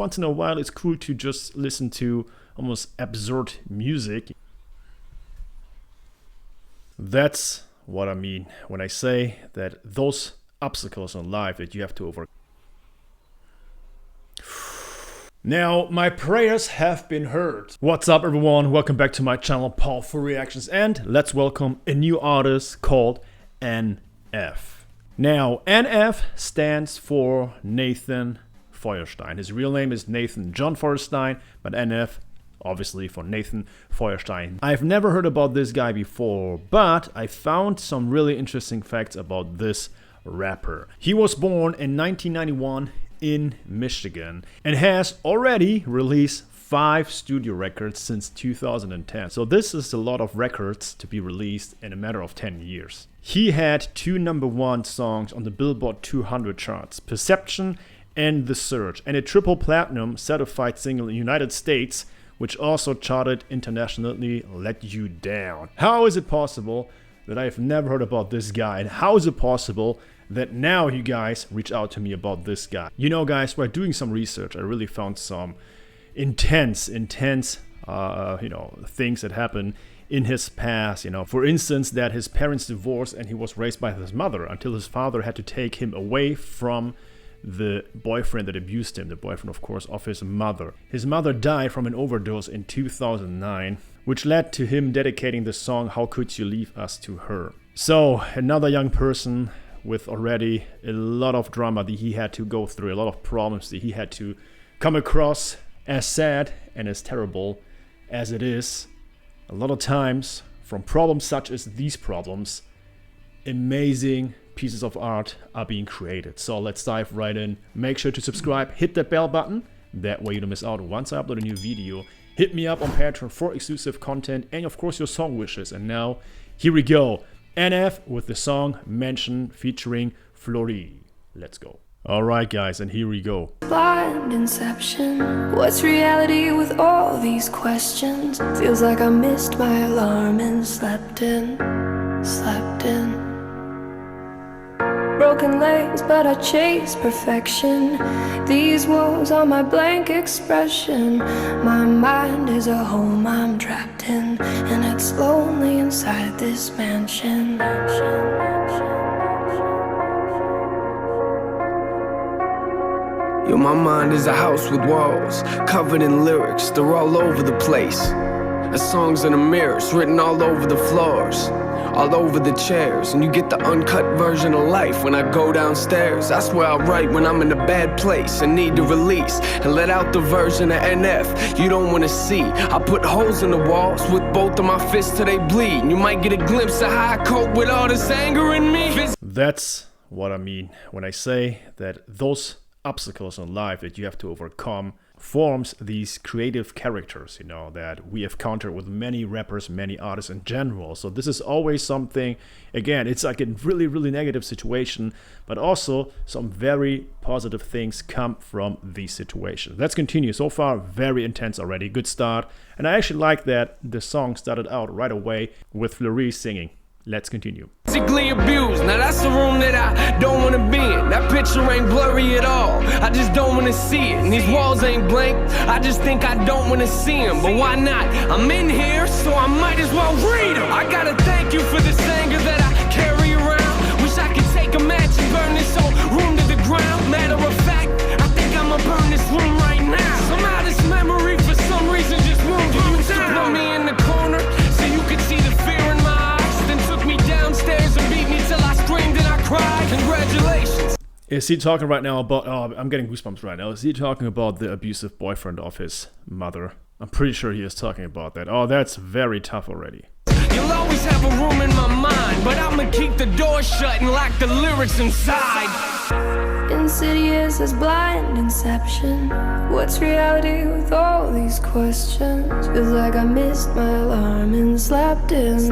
once in a while it's cool to just listen to almost absurd music. That's what I mean when I say that those obstacles in life that you have to overcome. Now, my prayers have been heard. What's up, everyone? Welcome back to my channel, Powerful Reactions, and let's welcome a new artist called NF. Now, NF stands for Nathan Feuerstein. His real name is Nathan John Feuerstein, but NF obviously for Nathan Feuerstein. I've never heard about this guy before, but I found some really interesting facts about this rapper. He was born in 1991 in Michigan and has already released 5 studio records since 2010. So this is a lot of records to be released in a matter of 10 years. He had 2 #1 songs on the Billboard 200 charts, Perception and The Search, and a triple platinum certified single in the United States, which also charted internationally, Let You Down. How is it possible that I've never heard about this guy? And how is it possible that now you guys reach out to me about this guy? You know, guys, by doing some research, I really found some intense things that happen in his past. For instance, that his parents divorced and he was raised by his mother until his father had to take him away from the boyfriend that abused him, the boyfriend, of course, of his mother. His mother died from an overdose in 2009, which led to him dedicating the song How Could You Leave Us to her. So, another young person with already a lot of drama that he had to go through, a lot of problems that he had to come across, as sad and as terrible as it is. A lot of times, from problems such as these problems, amazing pieces of art are being created. So let's dive right in. Make sure to subscribe, hit that bell button, that way you don't miss out once I upload a new video. Hit me up on Patreon for exclusive content and of course your song wishes. And now, here we go. NF with the song Mansion featuring Fleurie. Let's go. Alright guys, and here we go. Blind inception. What's reality with all these questions? Feels like I missed my alarm and slept in. Broken legs, but I chase perfection. These walls are my blank expression. My mind is a home I'm trapped in, and it's lonely inside this mansion. Yo, my mind is a house with walls, covered in lyrics, they're all over the place. The songs in the mirrors, written all over the floors, all over the chairs. And you get the uncut version of life when I go downstairs. That's where I write when I'm in a bad place and need to release, and let out the version of NF you don't wanna see. I put holes in the walls with both of my fists till they bleed, and you might get a glimpse of how I cope with all this anger in me. That's what I mean when I say that those obstacles in life that you have to overcome forms these creative characters, that we have encountered with many rappers, many artists in general. So this is always something, again, it's like a really, really negative situation, but also some very positive things come from these situations. Let's continue. So far, very intense already. Good start. And I actually like that the song started out right away with Fleurie singing. Let's continue. Physically abused, now that's the room that I don't wanna be in. That picture ain't blurry at all, I just don't wanna see it. And these walls ain't blank, I just think I don't wanna see them. But why not? I'm in here, so I might as well read them. I gotta thank you for this anger that I carry around. Wish I could take a match and burn this whole room to the ground. Matter of fact, I think I'ma burn this room right now. Somehow this memory for some reason just won't come down. Put me in the corner so you could see the fear in my eyes, then took me downstairs and beat me till I screamed and I cried. Congratulations. Is he talking right now about, I'm getting goosebumps right now. Is he talking about the abusive boyfriend of his mother? I'm pretty sure he is talking about that. Oh, that's very tough already. You'll always have a room in my mind, but I'ma keep the door shut and lock the lyrics inside. Insidious as blind inception. What's reality with all these questions? Feels like I missed my alarm and slept in.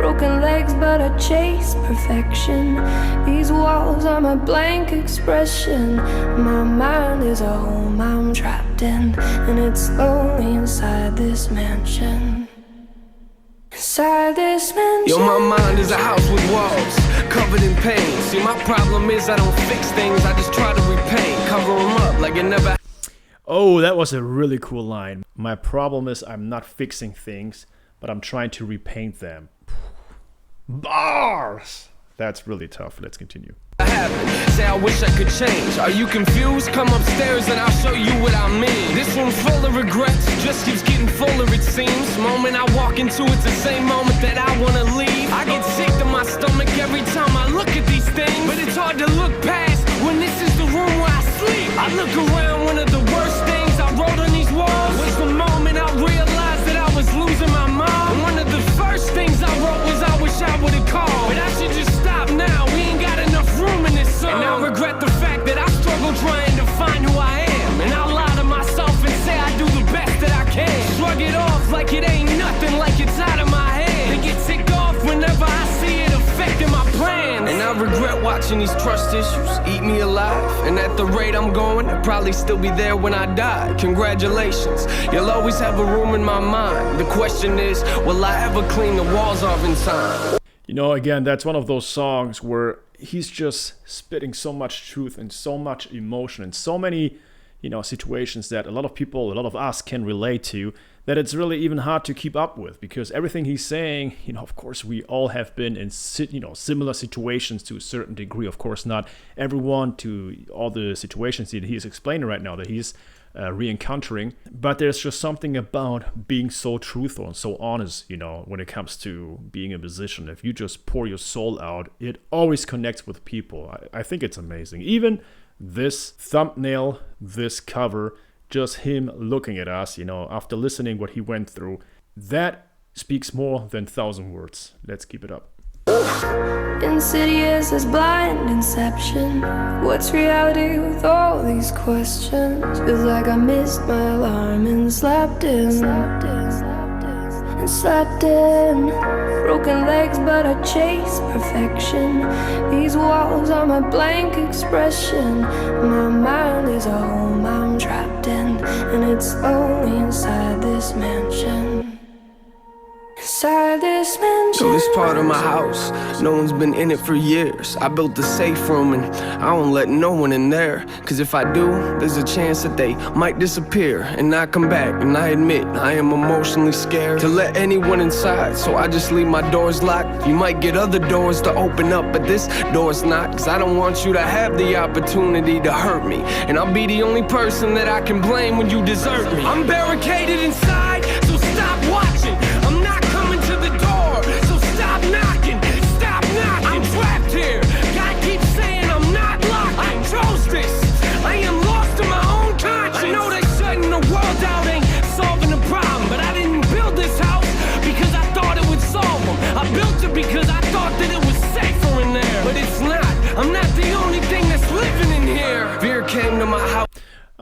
Broken legs, but I chase perfection. These walls are my blank expression. My mind is a home I'm trapped in, and it's lonely inside this mansion. Inside this mansion. Yo, my mind is a house with walls, covered in pain. See, my problem is I don't fix things, I just try to repaint. Cover them up like it never. Oh, that was a really cool line. My problem is I'm not fixing things, but I'm trying to repaint them. Bars! That's really tough. Let's continue. Say I wish I could change. Are you confused? Come upstairs and I'll show you what I mean. This room's full of regrets, just keeps getting fuller it seems. Moment I walk into it's the same moment that I wanna leave. I get sick to my stomach every time I look at these things, but it's hard to look past when this is the room where I sleep. I look around, one of the worst things I wrote on these walls was the moment I realized that I was losing my mom. And one of the first things I wrote was I wish I would've called, but I should just stop now. We ain't got enough room in this song. And I regret the fact that I struggle trying to find who I am, and I lie to myself and say I do the best that I can. Shrug it off like it ain't nothing, like it's out of my hand. They get ticked off whenever I see it affecting my plans. And I regret watching these trust issues eat me alive. And at the rate I'm going, I'll probably still be there when I die. Congratulations, you'll always have a room in my mind. The question is, will I ever clean the walls off in time? You know, again, that's one of those songs where he's just spitting so much truth and so much emotion and so many, situations that a lot of people, a lot of us can relate to, that it's really even hard to keep up with, because everything he's saying, of course, we all have been in, similar situations to a certain degree. Of course, not everyone to all the situations that he's explaining right now that he's re-encountering, but there's just something about being so truthful and so honest, when it comes to being a musician. If you just pour your soul out, it always connects with people. I think it's amazing. Even this thumbnail, this cover, just him looking at us, after listening what he went through, that speaks more than 1,000 words. Let's keep it up. Insidious as blind inception. What's reality with all these questions? Feels like I missed my alarm and slept in. Broken legs, but I chase perfection. These walls are my blank expression. My mind is a home I'm trapped in, and it's only inside this mansion. Inside this mansion. So this part of my house, no one's been in it for years. I built the safe room and I don't let no one in there, cause if I do, there's a chance that they might disappear and not come back. And I admit, I am emotionally scared to let anyone inside, so I just leave my doors locked. You might get other doors to open up, but this door's not, cause I don't want you to have the opportunity to hurt me. And I'll be the only person that I can blame when you desert me. I'm barricaded inside, so stop watching. I'm not coming to the door, so stop knocking. Stop knocking. I'm trapped here. God keeps saying I'm not locked. I chose this. I am lost in my own conscience. I know that shutting the world out ain't solving the problem, but I didn't build this house because I thought it would solve them. I built it because I thought that it was safer in there, but it's not. I'm not the only thing that's living in here. Fear came to my house.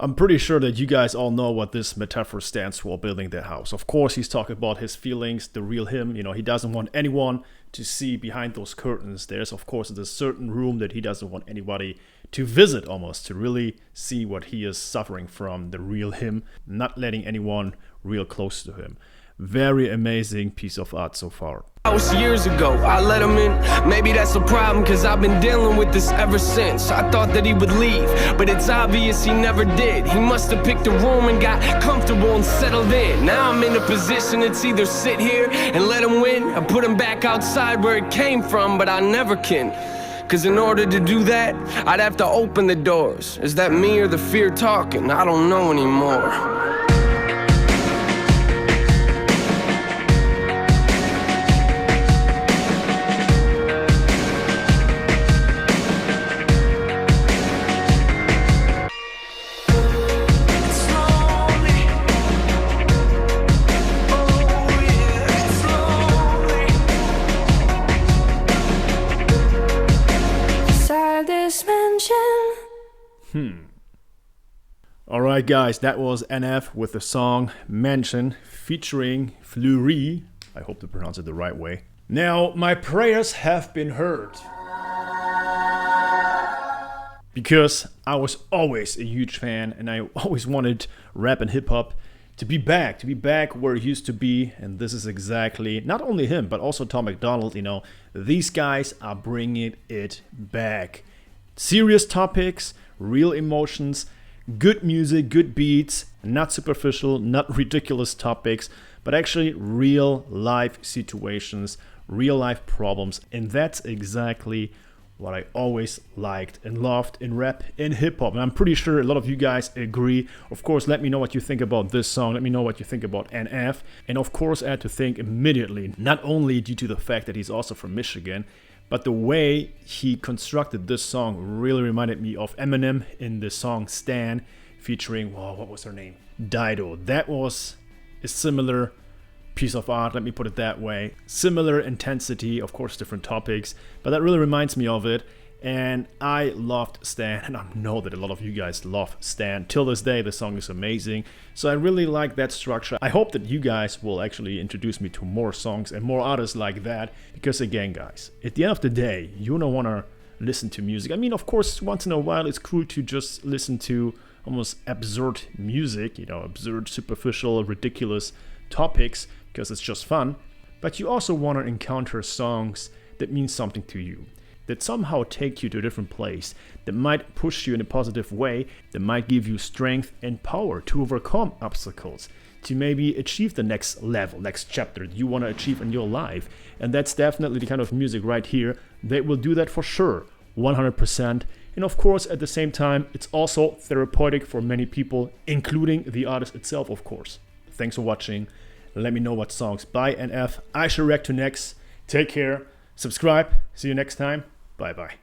I'm pretty sure that you guys all know what this metaphor stands for, building their house. Of course, he's talking about his feelings, the real him. He doesn't want anyone to see behind those curtains. There's, of course, a certain room that he doesn't want anybody to visit, almost, to really see what he is suffering from, the real him, not letting anyone real close to him. Very amazing piece of art so far. Years ago, I let him in. Maybe that's a problem, cause I've been dealing with this ever since. I thought that he would leave, but it's obvious he never did. He must have picked a room and got comfortable and settled in. Now I'm in a position to either sit here and let him win, or put him back outside where it came from, but I never can. Cause in order to do that, I'd have to open the doors. Is that me or the fear talking? I don't know anymore. Alright guys, that was NF with the song Mansion featuring Fleurie. I hope to pronounce it the right way. Now, my prayers have been heard. Because I was always a huge fan and I always wanted rap and hip hop to be back where he used to be. And this is exactly, not only him, but also Tom MacDonald, these guys are bringing it back. Serious topics, real emotions, good music, good beats, not superficial, not ridiculous topics, but actually real life situations, real life problems. And that's exactly what I always liked and loved in rap and hip hop. And I'm pretty sure a lot of you guys agree. Of course, let me know what you think about this song. Let me know what you think about NF. And of course, I had to think immediately, not only due to the fact that he's also from Michigan, but the way he constructed this song really reminded me of Eminem in the song Stan, featuring, what was her name? Dido. That was a similar piece of art, let me put it that way. Similar intensity, of course, different topics, but that really reminds me of it. And I loved Stan, and I know that a lot of you guys love Stan. Till this day, the song is amazing. So I really like that structure. I hope that you guys will actually introduce me to more songs and more artists like that. Because again, guys, at the end of the day, you don't want to listen to music. I mean, of course, once in a while, it's cool to just listen to almost absurd music, absurd, superficial, ridiculous topics, because it's just fun. But you also want to encounter songs that mean something to you, that somehow take you to a different place, that might push you in a positive way, that might give you strength and power to overcome obstacles, to maybe achieve the next level, next chapter you want to achieve in your life. And that's definitely the kind of music right here that will do that for sure, 100%. And of course, at the same time, it's also therapeutic for many people, including the artist itself, of course. Thanks for watching. Let me know what songs by NF I should react to next. Take care. Subscribe. See you next time. Bye-bye.